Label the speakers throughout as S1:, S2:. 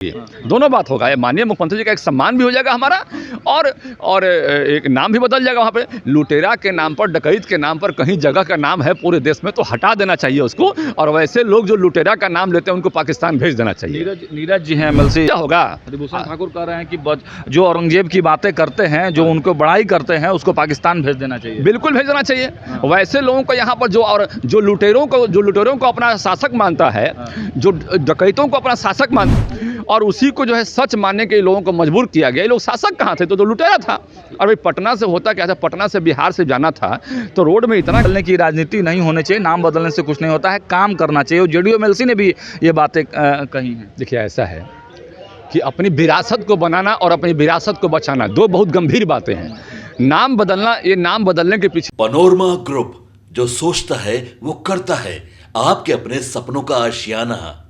S1: दोनों बात होगा। माननीय मुख्यमंत्री जी का एक सम्मान भी हो जाएगा हमारा और एक नाम भी बदल जाएगा। वहाँ पे लुटेरा के नाम पर, डकैत के नाम पर कहीं जगह का नाम है पूरे देश में तो हटा देना चाहिए उसको, और वैसे लोग जो लुटेरा का नाम लेते हैं उनको पाकिस्तान भेज देना चाहिए।
S2: नीरज जी हैं MLC,
S1: क्या होगा?
S2: हरिभूषण ठाकुर कह रहे हैं कि जो औरंगजेब की बातें करते हैं, जो उनको बड़ाई करते हैं, उसको पाकिस्तान भेज देना चाहिए।
S1: बिल्कुल भेज देना चाहिए। वैसे लोगों को यहाँ पर जो लुटेरों को अपना शासक मानता है, जो डकैतों को अपना शासक मानता, और उसी को जो है सच मानने के लोगों को मजबूर किया गया। ये लोग शासक कहाँ थे? तो लुटेरा था। और भाई पटना से होता क्या था, पटना से बिहार से जाना था तो रोड में इतना
S2: बदलने की राजनीति नहीं होनी चाहिए, नाम बदलने से कुछ नहीं होता है, काम करना चाहिए। JDU MLC ने भी ये बातें कही हैं।
S1: देखिए, ऐसा है कि अपनी विरासत को बनाना और अपनी विरासत को बचाना दो बहुत गंभीर बातें हैं। नाम बदलना, ये नाम बदलने के पीछे
S3: पनोरमा ग्रुप, जो सोचता है वो करता है, आपके अपने सपनों का आशियाना।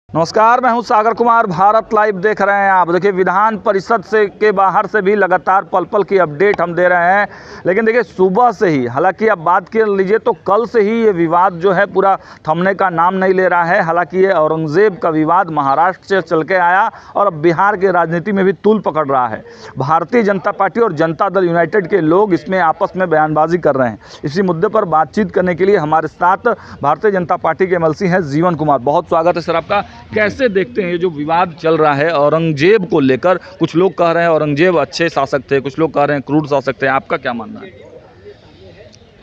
S2: नमस्कार, मैं हूं सागर कुमार, भारत लाइव देख रहे हैं आप। देखिए, विधान परिषद से के बाहर से भी लगातार पल पल की अपडेट हम दे रहे हैं। लेकिन देखिए, सुबह से ही, हालांकि आप बात कर लीजिए तो कल से ही ये विवाद जो है पूरा थमने का नाम नहीं ले रहा है। हालांकि ये औरंगजेब का विवाद महाराष्ट्र से चल के आया और अब बिहार की राजनीति में भी तूल पकड़ रहा है। भारतीय जनता पार्टी और जनता दल यूनाइटेड के लोग इसमें आपस में बयानबाजी कर रहे हैं। इसी मुद्दे पर बातचीत करने के लिए हमारे साथ भारतीय जनता पार्टी के MLC हैं जीवन कुमार। बहुत स्वागत है सर आपका। कैसे देखते हैं ये जो विवाद चल रहा है औरंगजेब को लेकर? कुछ लोग कह रहे हैं औरंगजेब अच्छे शासक थे, कुछ लोग कह रहे हैं क्रूर शासक थे, आपका क्या मानना है?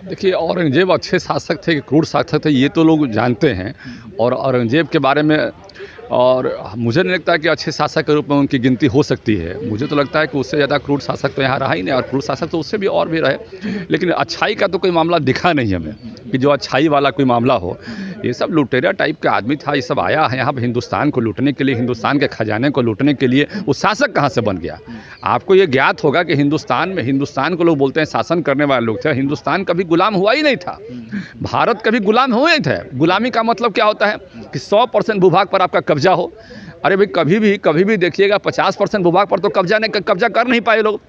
S1: देखिए, औरंगजेब अच्छे शासक थे कि क्रूर शासक थे ये तो लोग जानते हैं, और औरंगजेब के बारे में और मुझे नहीं लगता कि अच्छे शासक के रूप में उनकी गिनती हो सकती है। मुझे तो लगता है कि उससे ज़्यादा क्रूर शासक तो यहाँ रहा ही नहीं, और क्रूर शासक तो उससे भी और भी रहे। लेकिन अच्छाई का तो कोई मामला दिखा नहीं हमें कि जो अच्छाई वाला कोई मामला हो। ये सब लुटेरा टाइप का आदमी था। ये सब आया है यहाँ पर हिंदुस्तान को लूटने के लिए, हिंदुस्तान के खजाने को लूटने के लिए। वो शासक कहाँ से बन गया? आपको ये ज्ञात होगा कि हिंदुस्तान को लोग बोलते हैं शासन करने वाले लोग थे। हिंदुस्तान कभी गुलाम हुआ ही नहीं था, भारत कभी गुलाम हुए ही थे। गुलामी का मतलब क्या होता है कि 100% भूभाग पर आपका कब्जा हो। अरे भाई, कभी भी देखिएगा 50% भूभाग पर तो कब्जा कर नहीं पाए लोग।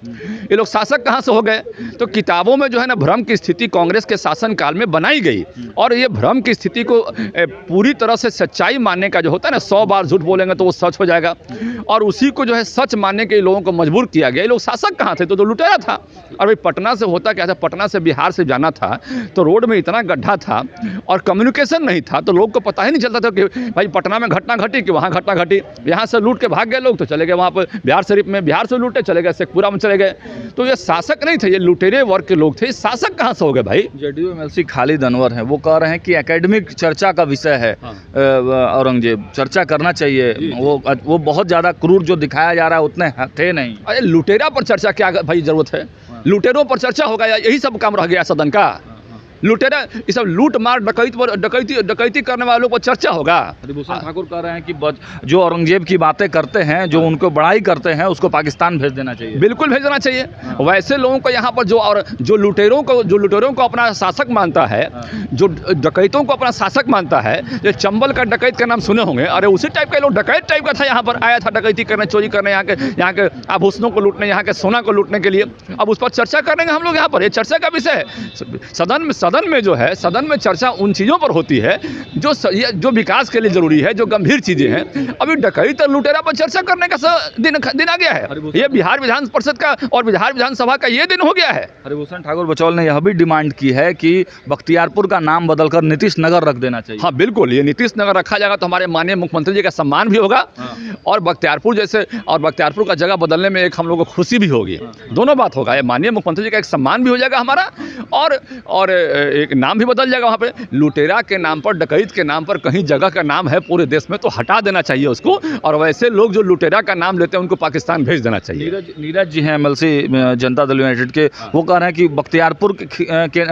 S1: ये लोग शासक कहाँ से हो गए? तो किताबों में जो है ना भ्रम की स्थिति कांग्रेस के शासन काल में बनाई गई, और ये भ्रम की स्थिति को पूरी तरह से सच्चाई मानने का जो होता है ना, 100 बार झूठ बोलेंगे तो वो सच हो जाएगा, और उसी को जो है सच मानने के लोगों को मजबूर किया गया। ये लोग शासक कहाँ थे? तो लुटेरा था। और भाई पटना से होता क्या था, पटना से बिहार से जाना था तो रोड में इतना गड्ढा था और कम्युनिकेशन नहीं था, तो लोग को पता ही नहीं चलता था कि भाई पटना में घटना घटी कि वहाँ घटना घटी। यहाँ से लूट के भाग गए लोग तो चले गए वहाँ पर बिहार शरीफ में, बिहार से लूटे चले गए शेखपुरा में चले गए। तो ये शासक नहीं थे, ये लुटेरे वर्ग के लोग थे। शासक कहाँ से हो गए भाई?
S2: JDU MLC खालिद अनवर है, वो कह रहे हैं कि एकेडमिक चर्चा का विषय है। औरंगजेब चर्चा करना चाहिए, वो बहुत ज़्यादा क्रूर जो दिखाया जा रहा है उतने थे नहीं।
S1: अरे लुटेरा पर चर्चा क्या भाई जरूरत है? लुटेरों पर चर्चा होगा या यही सब काम रह गया सदन का? लुटेरा, ये सब लूट मार डकैती करने वालों पर चर्चा होगा?
S2: हरिभूषण ठाकुर कह रहे हैं कि जो औरंगजेब की बातें करते हैं, जो उनको बड़ाई करते हैं, उसको पाकिस्तान भेज देना चाहिए।
S1: बिल्कुल भेज देना चाहिए। वैसे लोगों को यहाँ पर जो लुटेरों को अपना शासक मानता है, जो डकैतों को अपना शासक मानता है, जो चंबल का डकैत का नाम सुने होंगे, अरे उसी टाइप का लोग डकैत टाइप का था, यहाँ पर आया था डकैती करने, चोरी करने, यहाँ के आभूषणों को लूटने, यहाँ के सोना को लूटने के लिए। अब उस पर चर्चा करेंगे हम लोग यहाँ पर, ये चर्चा का विषय है। सदन में चर्चा उन चीज़ों पर होती है जो विकास के लिए जरूरी है, जो गंभीर चीज़ें हैं। अभी डकैत और लुटेरा पर चर्चा करने का दिन आ गया है। ये बिहार विधान परिषद का और बिहार विधानसभा का ये दिन हो गया है।
S2: हरिभूषण ठाकुर बचौल ने यह भी डिमांड की है कि बख्तियारपुर का नाम बदलकर नीतीश नगर रख देना चाहिए।
S1: हाँ बिल्कुल, ये नीतीश नगर रखा जाएगा तो हमारे माननीय मुख्यमंत्री जी का सम्मान भी होगा, और बख्तियारपुर का जगह बदलने में एक हम लोग को खुशी भी होगी। दोनों बात होगा। ये माननीय मुख्यमंत्री जी का एक सम्मान भी हो जाएगा हमारा, और एक नाम भी बदल जाएगा। वहाँ पे लुटेरा के नाम पर, डकैत के नाम पर कहीं जगह का नाम है पूरे देश में तो हटा देना चाहिए उसको, और वैसे लोग जो लुटेरा का नाम लेते हैं उनको पाकिस्तान भेज देना चाहिए।
S2: नीरज जी हैं MLC जनता दल यूनाइटेड के, वो कह रहे हैं कि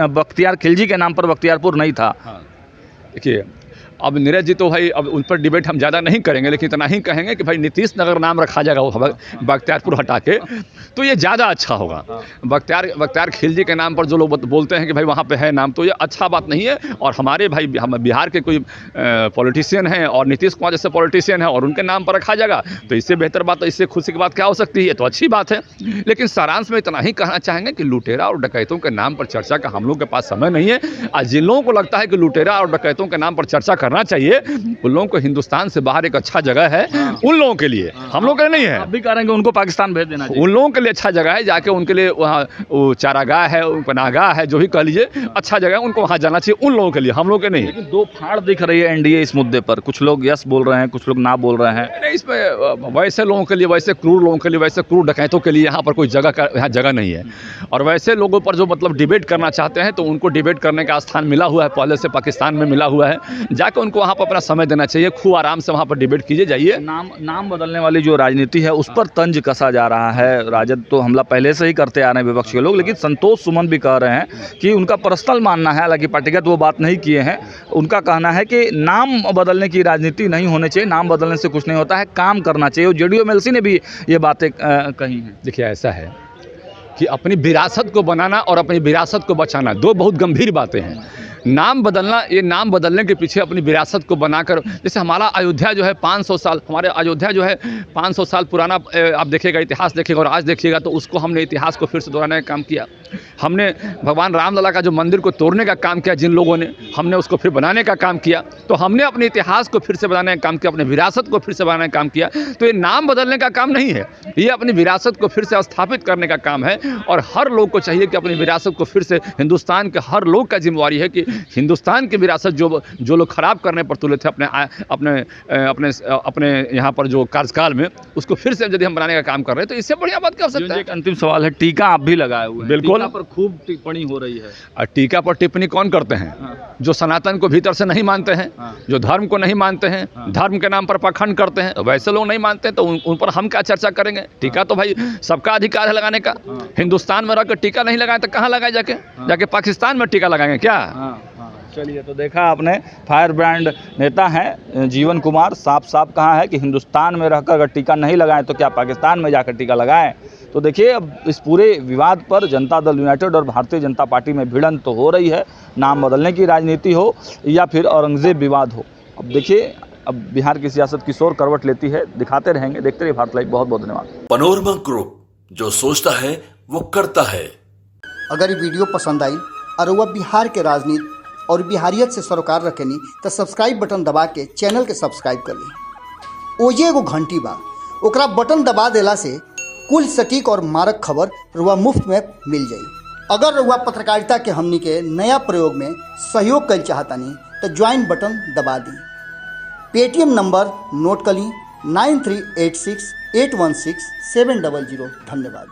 S2: बख्तियार खिलजी के नाम पर बख्तियारपुर नहीं था।
S1: देखिए, अब नीरज जी तो भाई अब उन पर डिबेट हम ज़्यादा नहीं करेंगे, लेकिन इतना ही कहेंगे कि भाई नीतीश नगर नाम रखा जाएगा वो बख्तियारपुर हटा के, तो ये ज़्यादा अच्छा होगा। बख्तियार खिलजी के नाम पर जो लोग बोलते हैं कि भाई वहाँ पे है नाम, तो ये अच्छा बात नहीं है। और हमारे भाई हम बिहार के कोई पॉलिटिशियन हैं और नीतीश कुमार जैसे पॉलिटिशियन हैं और उनके नाम पर रखा जाएगा, तो इससे बेहतर बात, तो इससे खुशी की बात क्या हो सकती है? तो अच्छी बात है। लेकिन सारांश में इतना ही कहना चाहेंगे कि लुटेरा और डकैतों के नाम पर चर्चा का हम लोग के पास समय नहीं है। और जिन लोगों को लगता है कि लुटेरा और डकैतों के नाम पर चर्चा करना चाहिए। उन लोगों को हिंदुस्तान से बाहर एक अच्छा जगह है उन लोगों के लिए, हम लोगों के लिए नहीं है।
S2: आप भी कह रहे हैं कि उनको पाकिस्तान भेज देना चाहिए।
S1: उन लोगों के लिए अच्छा जगह है, जाके उनके लिए वहाँ वो चारागाह है, पनाहगाह है, जो भी कह लीजिए, अच्छा जगह है, उनको वहाँ जाना चाहिए उन लोगों के लिए, हम लोग के नहीं।
S2: लेकिन दो फाड़ दिख रही है एनडीए इस मुद्दे पर, कुछ लोग यस बोल रहे हैं, कुछ लोग ना बोल रहे हैं।
S1: नहीं, इसमें वैसे लोगों के लिए, वैसे क्रूर लोगों के लिए, वैसे क्रूर डकैतों के लिए यहाँ पर कोई जगह का यहाँ जगह नहीं है। और वैसे लोगों पर जो मतलब डिबेट करना चाहते हैं, तो उनको डिबेट करने का स्थान मिला हुआ है, पहले से पाकिस्तान में मिला हुआ है, जाकर उनको वहाँ पर अपना समय देना चाहिए, खूब आराम से वहाँ पर डिबेट कीजिए, जाइए।
S2: नाम बदलने वाली जो राजनीति है उस पर तंज कसा जा रहा है। राजद तो हमला पहले से ही करते आ रहे हैं विपक्ष के लोग, लेकिन संतोष सुमन भी कह रहे हैं कि उनका पर्सनल मानना है, हालांकि पार्टीगत वो बात नहीं किए हैं, उनका कहना है कि नाम बदलने की राजनीति नहीं होनी चाहिए, नाम बदलने से कुछ नहीं होता है, काम करना चाहिए। जेडीयू एमएलसी ने भी ये बातें कही हैं।
S1: देखिए, ऐसा है कि अपनी विरासत को बनाना और अपनी विरासत को बचाना दो बहुत गंभीर बातें हैं। नाम बदलना, ये नाम बदलने के पीछे अपनी विरासत को बनाकर, जैसे हमारा अयोध्या जो है 500 साल, हमारे अयोध्या जो है 500 साल पुराना, आप देखिएगा, इतिहास देखिएगा और आज देखिएगा, तो उसको हमने इतिहास को फिर से दोहराने का काम किया। हमने भगवान रामलला का जो मंदिर को तोड़ने का काम किया जिन लोगों ने, हमने उसको फिर बनाने का काम किया। तो हमने अपने इतिहास को फिर से बनाने का काम किया, अपने विरासत को फिर से बनाने का काम किया। तो ये नाम बदलने का काम नहीं है, ये अपनी विरासत को फिर से स्थापित करने का काम है। और हर लोग को चाहिए कि अपनी विरासत को फिर से, हिंदुस्तान के हर लोग का जिम्मेवारी है कि हिंदुस्तान की विरासत जो लोग खराब करने पर तुले थे अपने यहाँ पर जो कार्यकाल में, उसको फिर से यदि हम बनाने का काम कर रहे हैं, तो इससे बढ़िया बात क्या हो सकता है।
S2: एक अंतिम सवाल है, टीका आप भी लगाए हुए हैं,
S1: बिल्कुल,
S2: टीका पर खूब टिप्पणी हो रही है।
S1: और टीका पर टिप्पणी कौन करते हैं? जो सनातन को भीतर से नहीं मानते हैं, जो धर्म को नहीं मानते हैं, धर्म के नाम पर पाखंड करते हैं, वैसे लोग नहीं मानते हैं, तो उन पर हम क्या चर्चा करेंगे। टीका तो भाई सबका अधिकार है लगाने का। हिंदुस्तान में रहकर टीका नहीं लगाए तो कहाँ लगाए? जाके पाकिस्तान में टीका लगाएंगे क्या?
S2: चलिए, तो देखा आपने, फायर ब्रांड नेता हैं जीवन कुमार, साफ कहा है कि हिंदुस्तान में रहकर अगर टीका नहीं लगाएं तो क्या पाकिस्तान में जाकर टीका लगाएं। तो देखिए, अब इस पूरे विवाद पर जनता दल यूनाइटेड और भारतीय जनता पार्टी में भिड़ंत तो हो रही है, नाम बदलने की राजनीति हो या फिर औरंगजेब विवाद हो। अब देखिए, अब बिहार की सियासत किस ओर करवट लेती है, दिखाते रहेंगे, देखते रहिए भारत लाइव। बहुत बहुत धन्यवाद।
S3: पनोरमा ग्रुप, जो सोचता है वो करता है।
S4: अगर ये वीडियो पसंद आई और वह बिहार के राजनीति और बिहारियत से सरोकार रखेनी तो सब्सक्राइब बटन दबा के चैनल के सब्सक्राइब कर ली। ओजे एगो घंटी बा, ओकरा बटन दबा देला से कुल सटीक और मारक खबर रुआ मुफ्त में मिल जाई। अगर रुआ पत्रकारिता के हमनी के नया प्रयोग में सहयोग कर चाहतानी तो ज्वाइन बटन दबा दी। पेटीएम नंबर नोट कर ली 9386816700। धन्यवाद।